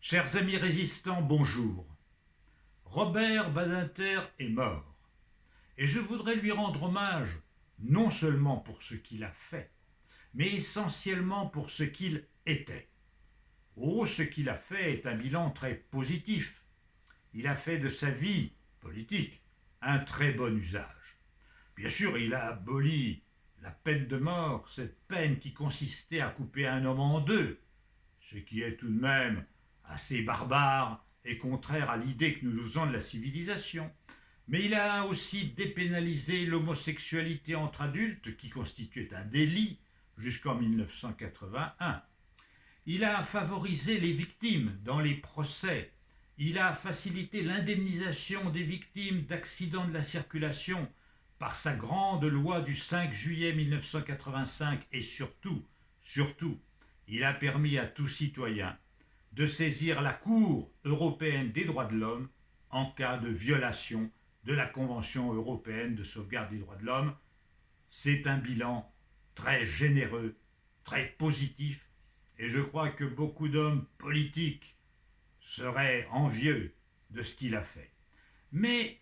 Chers amis résistants, bonjour. Robert Badinter est mort, et je voudrais lui rendre hommage non seulement pour ce qu'il a fait, mais essentiellement pour ce qu'il était. Oh, ce qu'il a fait est un bilan très positif. Il a fait de sa vie politique un très bon usage. Bien sûr, il a aboli la peine de mort, cette peine qui consistait à couper un homme en deux, ce qui est tout de même assez barbare et contraire à l'idée que nous nous faisons de la civilisation. Mais il a aussi dépénalisé l'homosexualité entre adultes, qui constituait un délit jusqu'en 1981. Il a favorisé les victimes dans les procès. Il a facilité l'indemnisation des victimes d'accidents de la circulation par sa grande loi du 5 juillet 1985 et surtout, il a permis à tout citoyen de saisir la Cour européenne des droits de l'homme en cas de violation de la Convention européenne de sauvegarde des droits de l'homme. C'est un bilan très généreux, très positif, et je crois que beaucoup d'hommes politiques seraient envieux de ce qu'il a fait. Mais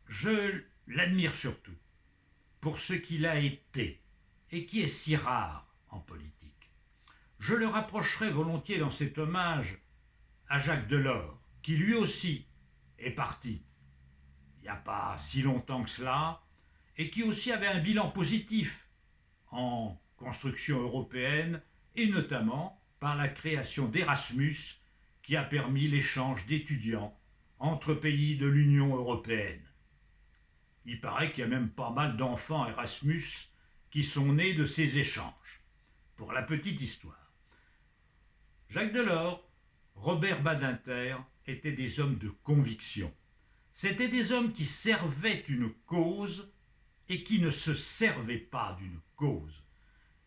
je l'admire surtout pour ce qu'il a été, et qui est si rare en politique. Je le rapprocherai volontiers dans cet hommage à Jacques Delors, qui lui aussi est parti il n'y a pas si longtemps que cela, et qui aussi avait un bilan positif en construction européenne, et notamment par la création d'Erasmus, qui a permis l'échange d'étudiants entre pays de l'Union européenne. Il paraît qu'il y a même pas mal d'enfants Erasmus qui sont nés de ces échanges. Pour la petite histoire, Jacques Delors, Robert Badinter étaient des hommes de conviction. C'étaient des hommes qui servaient une cause et qui ne se servaient pas d'une cause.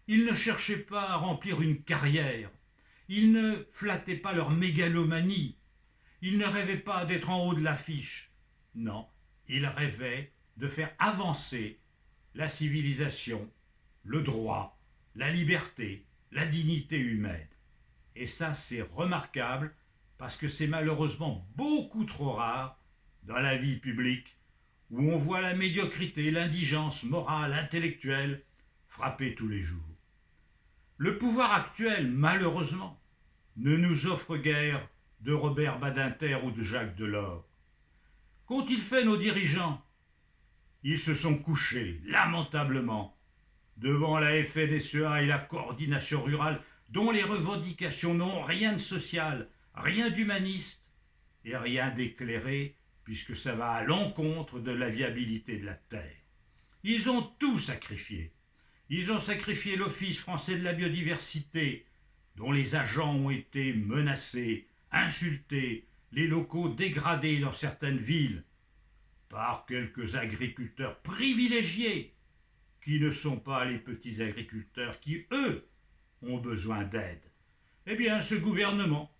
Ils ne cherchaient pas à remplir une carrière. Ils ne flattaient pas leur mégalomanie. Ils ne rêvaient pas d'être en haut de l'affiche. Non, ils rêvaient de faire avancer la civilisation, le droit, la liberté, la dignité humaine. Et ça, c'est remarquable parce que c'est malheureusement beaucoup trop rare dans la vie publique où on voit la médiocrité, l'indigence morale, intellectuelle frapper tous les jours. Le pouvoir actuel, malheureusement, ne nous offre guère de Robert Badinter ou de Jacques Delors. Qu'ont-ils fait nos dirigeants? Ils se sont couchés, lamentablement, devant la FNSEA et la coordination rurale, dont les revendications n'ont rien de social, rien d'humaniste et rien d'éclairé, puisque ça va à l'encontre de la viabilité de la terre. Ils ont tout sacrifié. Ils ont sacrifié l'Office français de la biodiversité, dont les agents ont été menacés, insultés, les locaux dégradés dans certaines villes, par quelques agriculteurs privilégiés, qui ne sont pas les petits agriculteurs qui, eux, ont besoin d'aide. Eh bien, ce gouvernement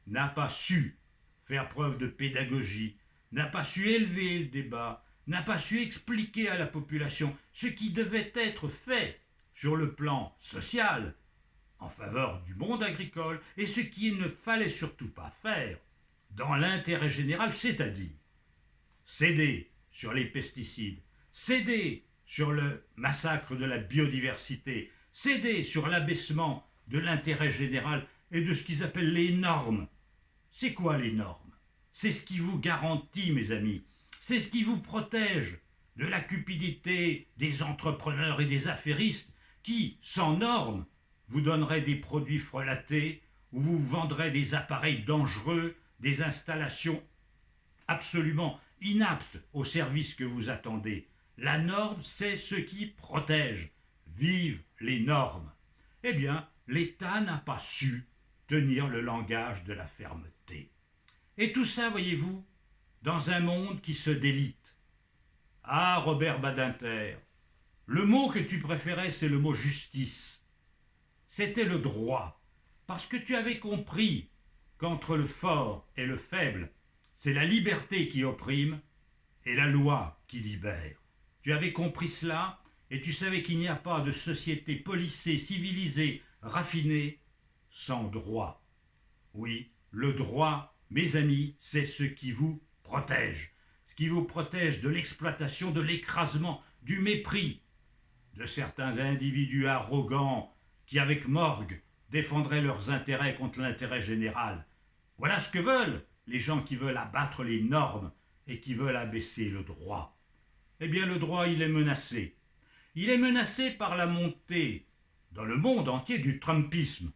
n'a pas su faire preuve de pédagogie, n'a pas su élever le débat, n'a pas su expliquer à la population ce qui devait être fait sur le plan social en faveur du monde agricole et ce qu'il ne fallait surtout pas faire dans l'intérêt général, c'est-à-dire céder sur les pesticides, céder sur le massacre de la biodiversité, céder sur l'abaissement de l'intérêt général et de ce qu'ils appellent les normes. C'est quoi les normes? C'est ce qui vous garantit, mes amis, c'est ce qui vous protège de la cupidité des entrepreneurs et des affairistes qui, sans normes, vous donneraient des produits frelatés ou vous vendraient des appareils dangereux, des installations absolument inaptes au service que vous attendez. La norme, c'est ce qui protège. Vive les normes. Eh bien, l'État n'a pas su tenir le langage de la fermeté. Et tout ça, voyez-vous, dans un monde qui se délite. Ah, Robert Badinter, le mot que tu préférais, c'est le mot justice. C'était le droit, parce que tu avais compris qu'entre le fort et le faible, c'est la liberté qui opprime et la loi qui libère. Tu avais compris cela et tu savais qu'il n'y a pas de société policée, civilisée, raffinée, sans droit. Oui, Le droit, mes amis, c'est ce qui vous protège. Ce qui vous protège de l'exploitation, de l'écrasement, du mépris de certains individus arrogants qui, avec morgue, défendraient leurs intérêts contre l'intérêt général. Voilà ce que veulent les gens qui veulent abattre les normes et qui veulent abaisser le droit. Eh bien, le droit, il est menacé. Il est menacé par la montée, dans le monde entier, du trumpisme.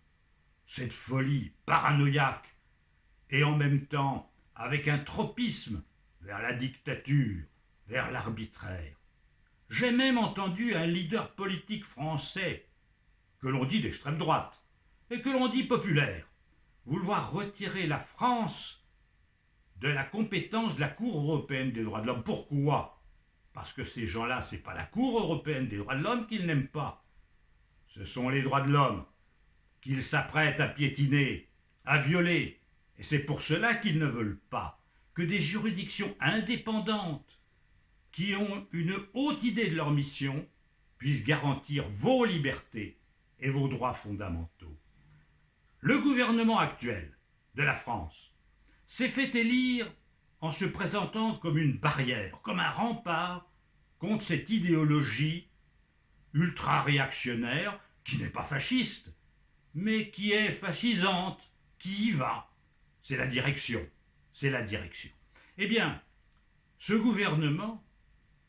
Cette folie paranoïaque et en même temps avec un tropisme vers la dictature, vers l'arbitraire. J'ai même entendu un leader politique français, que l'on dit d'extrême droite, et que l'on dit populaire, vouloir retirer la France de la compétence de la Cour européenne des droits de l'homme. Pourquoi? Parce que ces gens-là, ce n'est pas la Cour européenne des droits de l'homme qu'ils n'aiment pas. Ce sont les droits de l'homme qu'ils s'apprêtent à piétiner, à violer. Et c'est pour cela qu'ils ne veulent pas que des juridictions indépendantes, qui ont une haute idée de leur mission, puissent garantir vos libertés et vos droits fondamentaux. Le gouvernement actuel de la France s'est fait élire en se présentant comme une barrière, comme un rempart contre cette idéologie ultra-réactionnaire qui n'est pas fasciste, mais qui est fascisante, qui y va. C'est la direction, c'est la direction. Eh bien, ce gouvernement,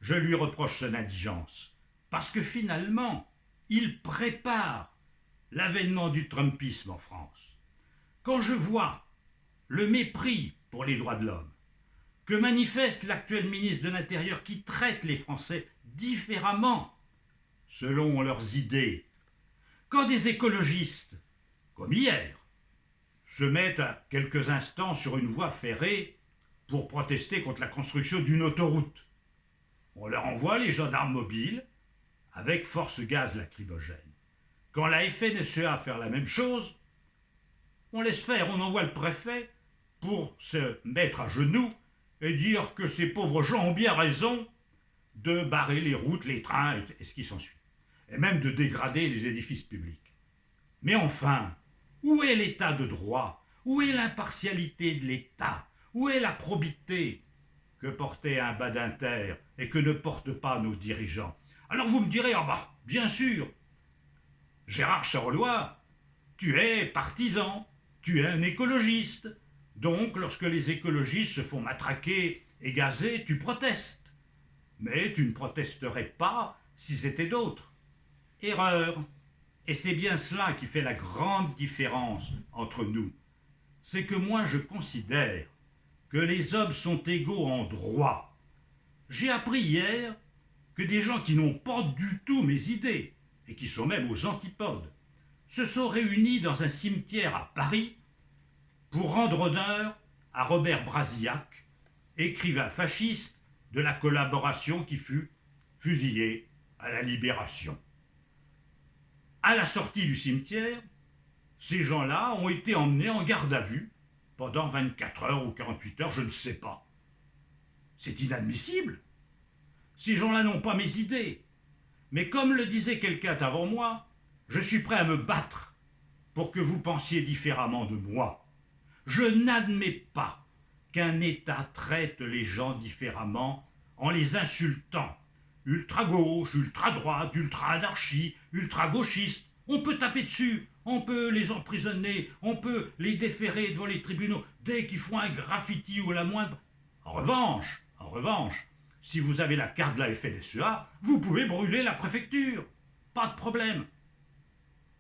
je lui reproche son indigence, parce que finalement, il prépare l'avènement du trumpisme en France. Quand je vois le mépris pour les droits de l'homme que manifeste l'actuel ministre de l'Intérieur qui traite les Français différemment selon leurs idées, quand des écologistes, comme hier, se mettent à quelques instants sur une voie ferrée pour protester contre la construction d'une autoroute, on leur envoie les gendarmes mobiles avec force gaz lacrymogène. Quand la FNSEA fait la même chose, on laisse faire, on envoie le préfet pour se mettre à genoux et dire que ces pauvres gens ont bien raison de barrer les routes, les trains et ce qui s'ensuit, et même de dégrader les édifices publics. Mais enfin, où est l'état de droit? Où est l'impartialité de l'État? Où est la probité que portait un Badinter et que ne portent pas nos dirigeants? Alors vous me direz, ah bah, bien sûr, Gérard Charolois, tu es partisan, tu es un écologiste, donc lorsque les écologistes se font matraquer et gazer, tu protestes. Mais tu ne protesterais pas si c'était d'autres. Erreur. Et c'est bien cela qui fait la grande différence entre nous. C'est que moi je considère que les hommes sont égaux en droit. J'ai appris hier que des gens qui n'ont pas du tout mes idées, et qui sont même aux antipodes, se sont réunis dans un cimetière à Paris pour rendre honneur à Robert Brasillac, écrivain fasciste de la collaboration qui fut fusillé à la Libération. À la sortie du cimetière, ces gens-là ont été emmenés en garde à vue pendant 24 heures ou 48 heures, je ne sais pas. C'est inadmissible. Ces gens-là n'ont pas mes idées. Mais comme le disait quelqu'un avant moi, je suis prêt à me battre pour que vous pensiez différemment de moi. Je n'admets pas qu'un État traite les gens différemment en les insultant. Ultra-gauche, ultra-droite, ultra-anarchie, ultra-gauchiste. On peut taper dessus, on peut les emprisonner, on peut les déférer devant les tribunaux dès qu'ils font un graffiti ou la moindre. En revanche, si vous avez la carte de la FNSEA, vous pouvez brûler la préfecture. Pas de problème.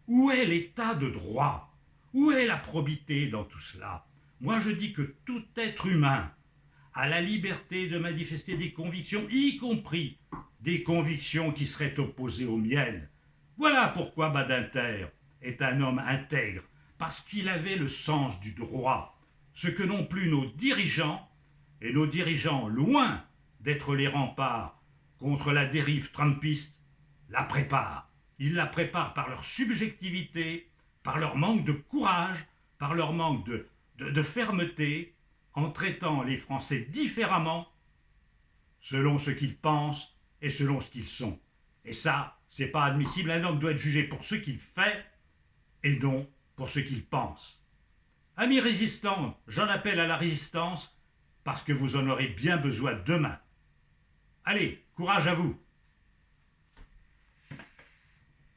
Où est l'état de droit? Où est la probité dans tout cela? Moi, je dis que tout être humain a la liberté de manifester des convictions, y compris des convictions qui seraient opposées aux miennes. Voilà pourquoi Badinter est un homme intègre, parce qu'il avait le sens du droit, ce que n'ont plus nos dirigeants, et nos dirigeants, loin d'être les remparts contre la dérive trumpiste, la préparent. Ils la préparent par leur subjectivité, par leur manque de courage, par leur manque de fermeté, en traitant les Français différemment selon ce qu'ils pensent et selon ce qu'ils sont. Et ça, c'est pas admissible. Un homme doit être jugé pour ce qu'il fait et non pour ce qu'il pense. Amis résistants, j'en appelle à la résistance parce que vous en aurez bien besoin demain. Allez, courage à vous!